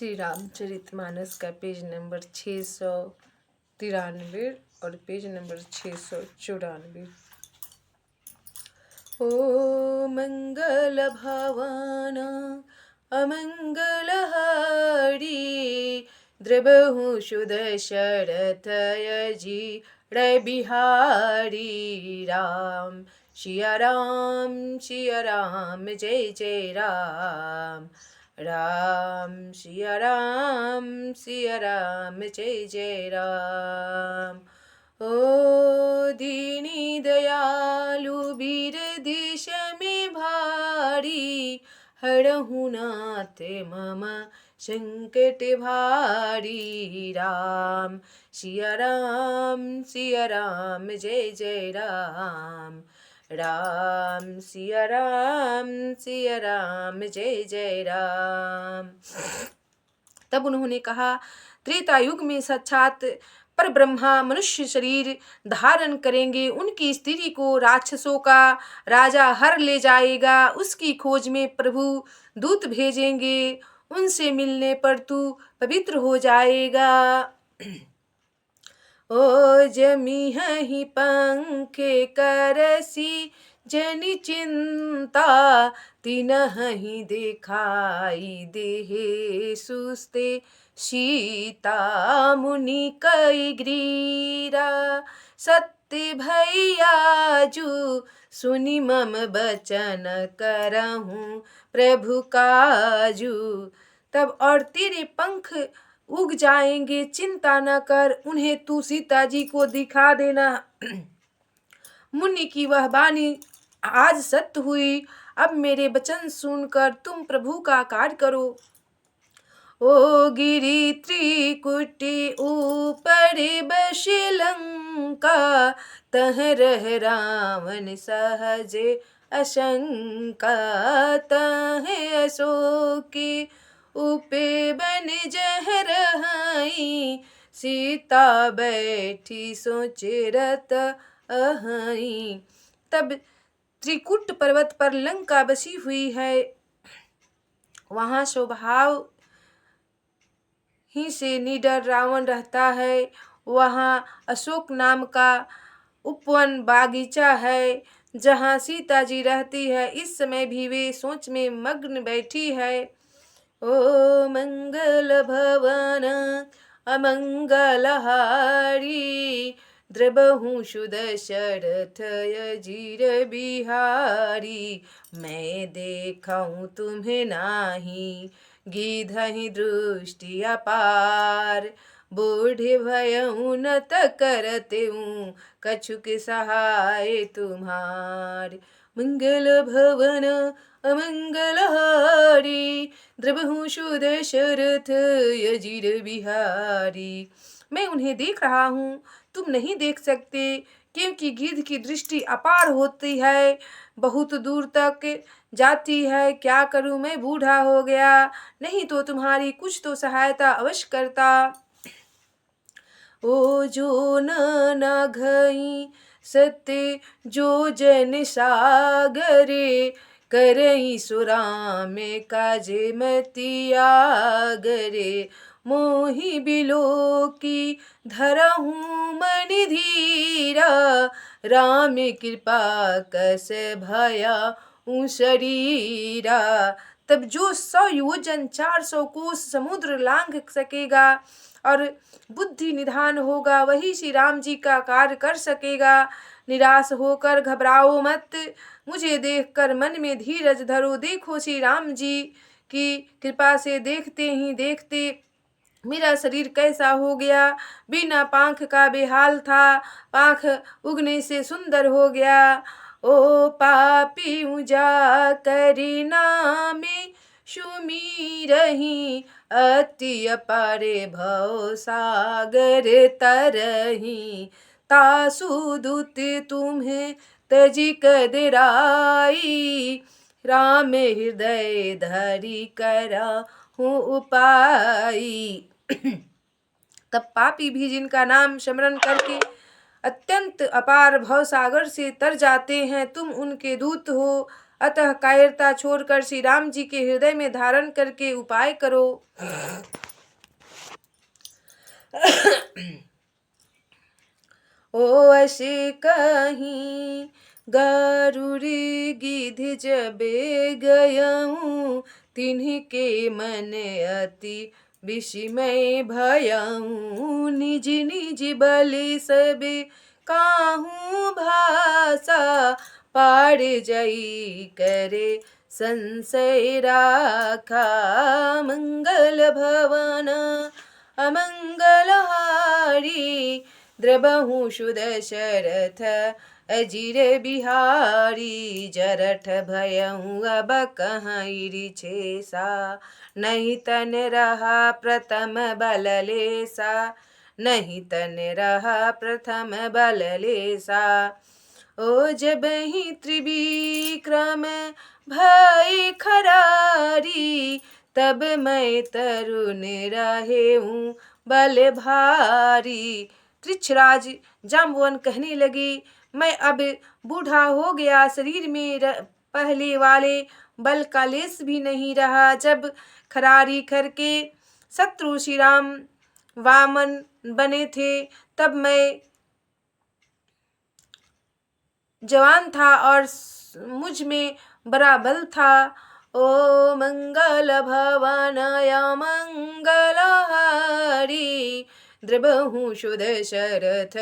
श्री रामचरितमानस का page number 693 और page number 694। ओ मंगल भवाना अमंगलहारी द्रबहु सुदशरथ अजीर बिहारी। राम सिया राम जय जय राम। राम सिया राम जय जय राम। ओ दीनी दयालु वीर देश में भारी हरहु नाथ मम संकट भारी। राम सिया राम जय जय राम। राम सिया राम जय जय राम। तब उन्होंने कहा, त्रेता युग में साक्षात पर ब्रह्मा मनुष्य शरीर धारण करेंगे। उनकी स्त्री को राक्षसों का राजा हर ले जाएगा। उसकी खोज में प्रभु दूत भेजेंगे। उनसे मिलने पर तू पवित्र हो जाएगा। ओ जमी ही पंखे करसी जनि चिंता तिनहि दिखाई देहे सुस्ते सीता मुनि कई ग्रीरा। सत्य भैयाजू सुनि मम बचन करहूँ प्रभु काजू। तब और तेरे पंख उग जाएंगे, चिंता न कर, उन्हें तू सीता जी को दिखा देना। मुनि की वह वाणी आज सत्य हुई। अब मेरे वचन सुनकर तुम प्रभु का कार्य करो। ओ गिरि त्रिकुटी ऊपर बस लंका तह रह रावण सहज आशंका। तह अशोकी उपे बन जहरहाई सीता बैठी सोचे रत अहाई। तब त्रिकुट पर्वत पर लंका बसी हुई है। वहाँ स्वभाव ही से निडर रावण रहता है। वहाँ अशोक नाम का उपवन बागीचा है जहाँ सीता जी रहती है। इस समय भी वे सोच में मग्न बैठी है। ओ मंगल भवन अमंगलहारी द्रबहु सुदशरथ अजीर बिहारी। मैं देखूं तुम्हें नाही गिधहि दृष्टि अपार। बूढ़े भयउ न करतेऊ कछुक सहाय तुम्हार। मंगल भवन अमंगलहारी द्रबहु सुदशरथ अजीर बिहारी। मैं उन्हें देख रहा हूँ, तुम नहीं देख सकते, क्योंकि गिद्ध की दृष्टि अपार होती है, बहुत दूर तक जाती है। क्या करूँ, मैं बूढ़ा हो गया, नहीं तो तुम्हारी कुछ तो सहायता अवश्य करता। ओ जो न घई सत्य जो जन सागरे करई सुराम काजे मतिया गरे। मोहि बिलो की धरहूँ मणि धीरा राम कृपा कस भया शरीरा। तब जो 100 योजन 400 कोस समुद्र लांघ सकेगा और बुद्धि निधान होगा, वही श्री राम जी का कार्य कर सकेगा। निराश होकर घबराओ मत, मुझे देखकर मन में धीरज धरो। देखो श्री राम जी की कृपा से देखते ही देखते मेरा शरीर कैसा हो गया। बिना पांख का बेहाल था, पांख उगने से सुंदर हो गया। ओ पापी उजा करी नामे सुमीरहि अति अपारे भव सागर तरहि। तासु दूत तुम्हें तजी कदराई राम हृदय धरि करा हूँ उपाई। तब पापी भी जिनका नाम स्मरण करके अत्यंत अपार भवसागर से तर जाते हैं, तुम उनके दूत हो। अतः कायरता छोड़कर श्री राम जी के हृदय में धारण करके उपाय करो। ओ असे कहीं गरुड़ी गिध जबे गयऊँ, तिन्हीं के मन अति विस्मय भयऊँ। निज निज बलि सबे काहूँ भाषा, पार जई करे संशय राखा। मंगल भवन अमंगल हारी, द्रबहु सुदशरथ अजिर बिहारी। जरठ भयऊँ अब कहीं छेसा, नहीं तन रहा प्रथम बल लेसा, नहीं तन रहा प्रथम बल लेसा। ओ जब ही त्रिविक्रम भय खरारी, तब मैं तरुण रहेऊँ बल भारी। त्रिछराज जाम्बवन कहने लगे, मैं अब बूढ़ा हो गया, शरीर में पहले वाले बल का लेस भी नहीं रहा। जब खरारी करके शत्रु श्री राम वामन बने थे, तब मैं जवान था और मुझ में बड़ा बल था। ओ मंगल भवनय मंगल हारी, द्रबहु सुदशरथ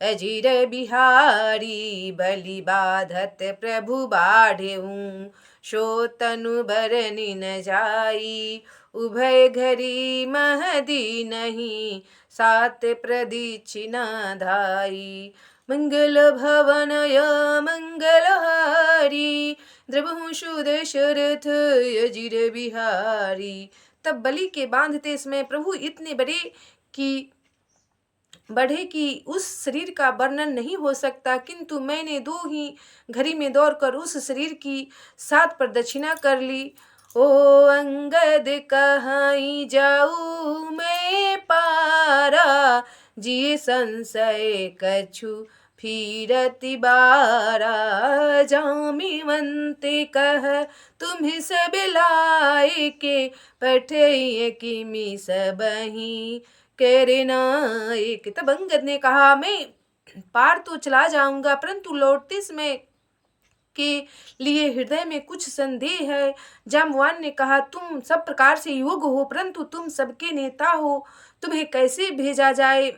अजिर बिहारी। बलि बाधत प्रभु बाढ़ेऊँ, सो तनु बरनि न जाई। उभय घरी महदी नहीं, सात प्रदीक्षिणा धाई। मंगल भवनय मंगल हारी, द्रबहु सुदशरथ अजिर बिहारी। तब बलि के बांधते समय प्रभु इतने बढ़े कि उस शरीर का वर्णन नहीं हो सकता, किंतु मैंने 2 ही घड़ी में दौड़कर उस शरीर की 7 प्रदक्षिणा कर ली। ओ अंगद कहाँ जाऊँ मैं पारा, जिए संशय कछु फिरति बारा। जामिवंते कह तुम्हें सब लाए के, पठे किमि सबहि करे नायक। तब अंगद ने कहा, मैं पार तो चला जाऊंगा, परंतु लौटते समय के लिए हृदय में कुछ संदेह है। जाम्बवान ने कहा, तुम सब प्रकार से योग्य हो, परंतु तुम सबके नेता हो, तुम्हें कैसे भेजा जाए।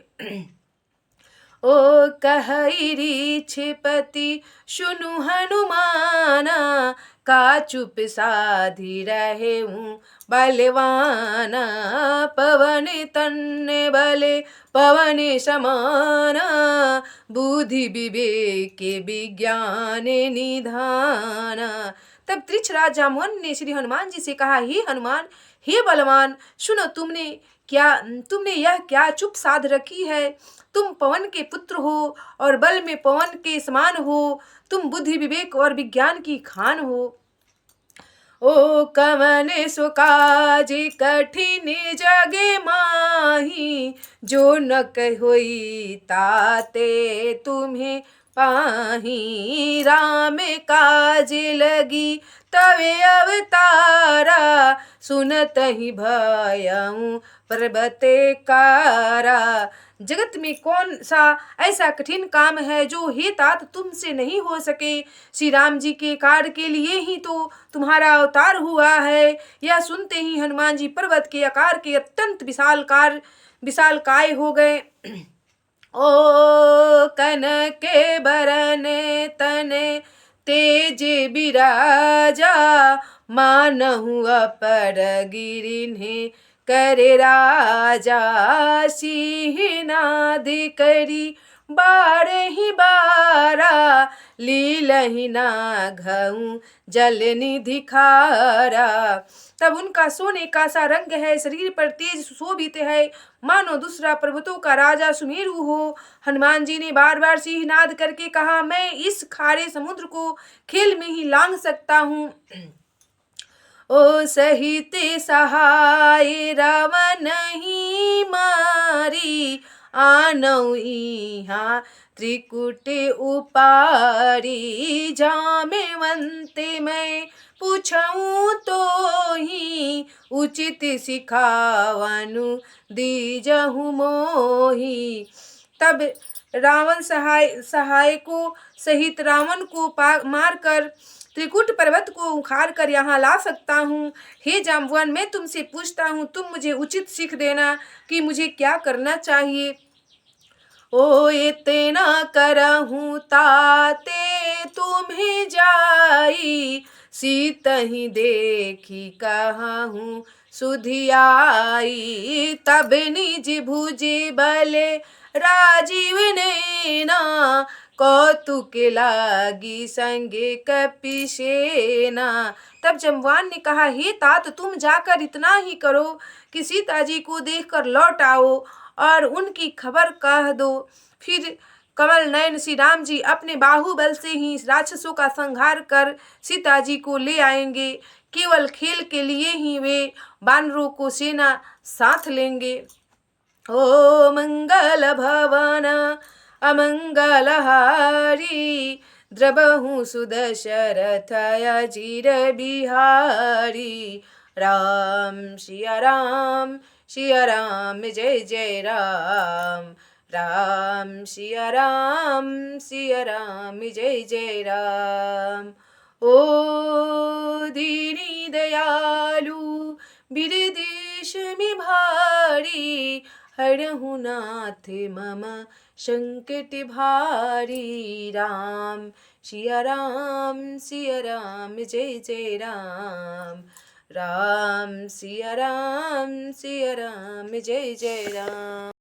ओ कहरी छिपति सुनु हनुमाना, का चुप साधी रहेऊँ बलवाना। पवन तन्ने बले पवन समाना, बुद्धि विवेक विज्ञान निधाना। तब त्रिछराज जाम्बवन ने श्री हनुमान जी से कहा, हे हनुमान, हे बलवान, सुनो, तुमने यह क्या चुप साध रखी है। तुम पवन के पुत्र हो और बल में पवन के समान हो, तुम बुद्धि विवेक और विज्ञान की खान हो। ओ कवन सो काज कठिन जगे माही, जो न कहोई ताते तुम्हें पाही। राम काज लगी तवे अवतारा, सुनत ही भयऊँ पर्वते कारा। जगत में कौन सा ऐसा कठिन काम है जो हे तात तुमसे नहीं हो सके। श्री राम जी के कार्य के लिए ही तो तुम्हारा अवतार हुआ है। यह सुनते ही हनुमान जी पर्वत के आकार के अत्यंत विशालकाय हो गए। ओ कनके बरने तने तेज बिराजा, मानहु अपर गिरिन्हे करे राजा। सिंहनाद करी बारहि बारा, लीलहि नाघऊँ जल निधि खारा। तब उनका सोने का सा रंग है, शरीर पर तेज सुशोभित है, मानो दूसरा पर्वतों का राजा सुमेरु हो। हनुमान जी ने बार बार सिंहनाद करके कहा, मैं इस खारे समुद्र को खेल में ही लांघ सकता हूँ। ओ सहित सहाय रावण ही मारी, आनौ इहाँ त्रिकुट उपारी। जामेवंते मैं पूछऊँ तो ही उचित सिखावनु दीजहु मोही। तब रावण सहाय को सहित रावण को मार कर त्रिकुट पर्वत को उखाड़ कर यहाँ ला सकता हूँ। हे जाम्बवान, मैं तुमसे पूछता हूँ, तुम मुझे उचित सीख देना कि मुझे क्या करना चाहिए। ओ इतना करहूँ ताते तुम्हें जाई, सीतहि देखी कहूँ सुधियाई। तब निज भुज बले राजीव नैना, कौतुक लागी संगे कपिसेना। तब जम्वान ने कहा, हे तात, तुम जाकर इतना ही करो कि सीता जी को देखकर लौट आओ और उनकी खबर कह दो। फिर कमल नयन श्री राम जी अपने बाहुबल से ही राक्षसों का संहार कर सीता जी को ले आएंगे। केवल खेल के लिए ही वे वानरों को सेना साथ लेंगे। ओ मंगल भवन अमंगलहारी, द्रबहु सुदशरथ अजीर बिहारी। राम सिया राम, सिया राम जय जय राम। राम सिया राम, सिया राम जय जय राम। ओ दीनी दयालु बिरदेश में भारी, हरहु नाथ मम संकट भारी। राम सिया राम, सिया राम जय जय राम। राम सिया राम, सिया राम जय जय राम।